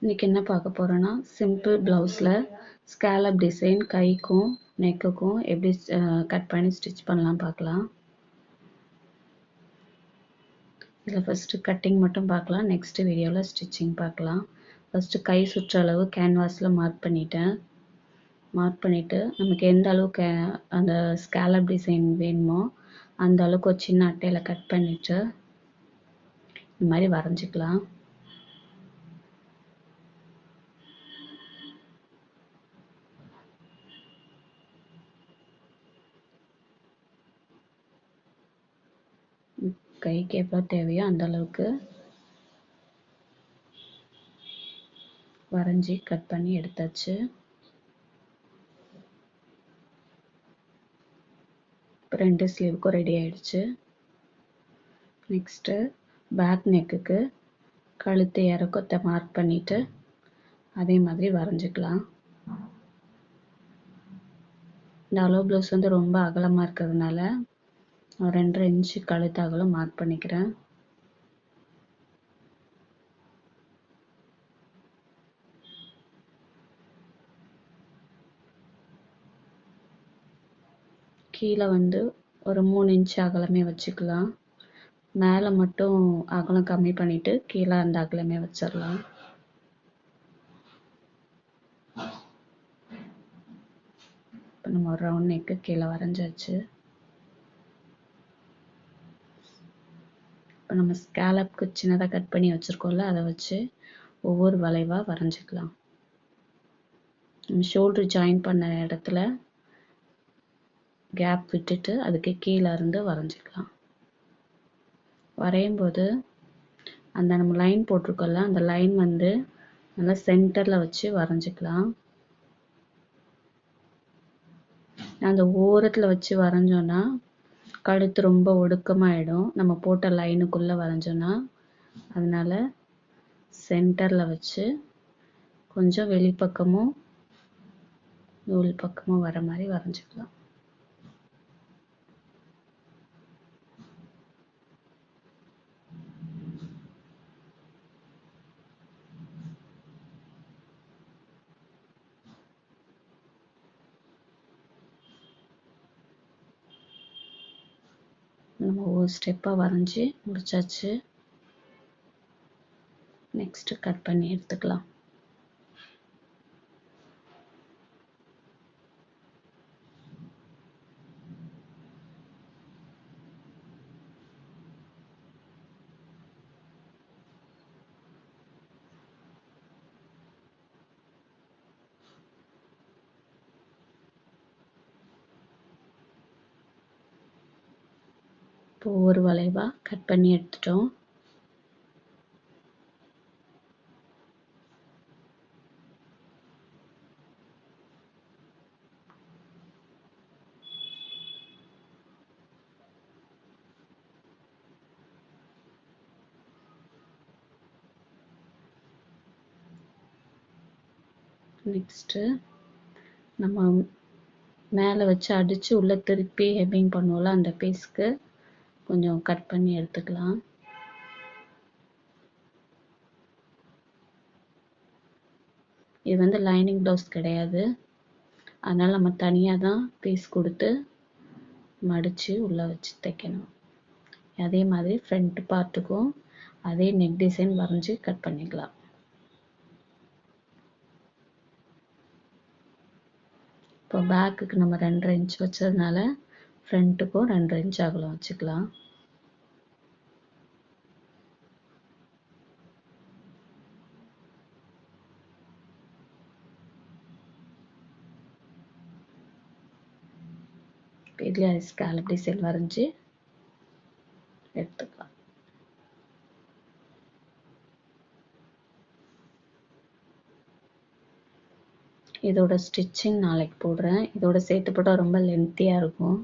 இன்னைக்கு என்ன பார்க்க போறோம்னா சிம்பிள் ப்ளவுஸில் ஸ்கேலப் டிசைன் கைக்கும் நெக்குக்கும் எப்படி கட் பண்ணி ஸ்டிச் பண்ணலாம் பார்க்கலாம். இதில் ஃபஸ்ட்டு கட்டிங் மட்டும் பார்க்கலாம். நெக்ஸ்ட் வீடியோவில் ஸ்டிச்சிங் பார்க்கலாம். ஃபஸ்ட்டு கை சுற்றளவு கேன்வாஸில் மார்க் பண்ணிவிட்டு நமக்கு எந்த அளவுக்கு அந்த ஸ்கேலப் டிசைன் வேணுமோ அந்த அளவுக்கு ஒரு சின்ன அட்டையில் கட் பண்ணிவிட்டு இந்த மாதிரி வரைஞ்சிக்கலாம். கைக்கு எவ்வளோ தேவையோ அந்த அளவுக்கு வரைஞ்சி கட் பண்ணி எடுத்தாச்சு. இப்போ 2 ஸ்லீவுக்கும் ரெடி ஆயிடுச்சு. நெக்ஸ்ட்டு பேக் நெக்குக்கு கழுத்து இறக்கத்தை மார்க் பண்ணிவிட்டு அதே மாதிரி வரைஞ்சிக்கலாம். இந்த அளவு ப்ளவுஸ் வந்து ரொம்ப அகலமாக இருக்கிறதுனால 2.5 இன்ச்சு கழுத்து அகலம் மார்க் பண்ணிக்கிறேன். கீழே வந்து ஒரு 3 இன்ச்சு அகலமே வச்சுக்கலாம். மேலே மட்டும் அகலம் கம்மி பண்ணிவிட்டு கீழே அந்த அகலமே வச்சிடலாம். இப்போ நம்ம ஒரு ரவுண்ட் நெக்கு கீழே வரைஞ்சாச்சு. இப்போ நம்ம ஸ்கேலப்க்கு சின்னதாக கட் பண்ணி வச்சுருக்கோம்ல அதை வச்சு ஒவ்வொரு வளைவாக வரைஞ்சிக்கலாம். நம்ம ஷோல்டர் ஜாயின் பண்ண இடத்துல கேப் விட்டுட்டு அதுக்கு கீழே இருந்து வரைஞ்சிக்கலாம். வரையும் போது அந்த நம்ம லைன் போட்டிருக்கோம்ல அந்த லைன் வந்து நல்லா சென்டரில் வச்சு வரைஞ்சிக்கலாம். அந்த ஓரத்தில் வச்சு வரைஞ்சோன்னா கழுத்து ரொம்ப ஒடுக்கமாகிடும். நம்ம போட்ட லைனுக்குள்ளே வரைஞ்சோன்னா அதனால் சென்டரில் வச்சு கொஞ்சம் வெளிப்பக்கமும் உள் பக்கமும் வர மாதிரி வரைஞ்சிக்கலாம். நம்ம ஒவ்வொரு ஸ்டெப்பாக வரைஞ்சி முடிச்சாச்சு. நெக்ஸ்ட்டு கட் பண்ணி எடுத்துக்கலாம். இப்போ ஒவ்வொரு வளைவாக கட் பண்ணி எடுத்துட்டோம். நெக்ஸ்ட்டு நம்ம மேலே வச்சு அடித்து உள்ளே திருப்பி ஹெம்மிங் பண்ணுவோம்ல அந்த பீஸ்க்கு கொஞ்சம் கட் பண்ணி எடுத்துக்கலாம். இது வந்து லைனிங் ப்ளவுஸ் கிடையாது, அதனால் நம்ம தனியாக தான் பீஸ் கொடுத்து மடித்து உள்ளே வச்சு தைக்கணும். அதே மாதிரி ஃப்ரண்ட் பார்ட்டுக்கும் அதே நெக் டிசைன் வரைஞ்சி கட் பண்ணிக்கலாம். இப்போ பேக்குக்கு நம்ம 2.5 இன்ச் வச்சதுனால ஃப்ரண்ட்டுக்கும் 2.5 இன்ச் அகலம் வச்சுக்கலாம். இதில் ஸ்கேலப் டிசைன் வரைஞ்சி எடுத்துக்கலாம். இதோட ஸ்டிச்சிங் நாளைக்கு போடுறேன். இதோட சேர்த்து போட்டால் ரொம்ப லென்த்தியாக இருக்கும்.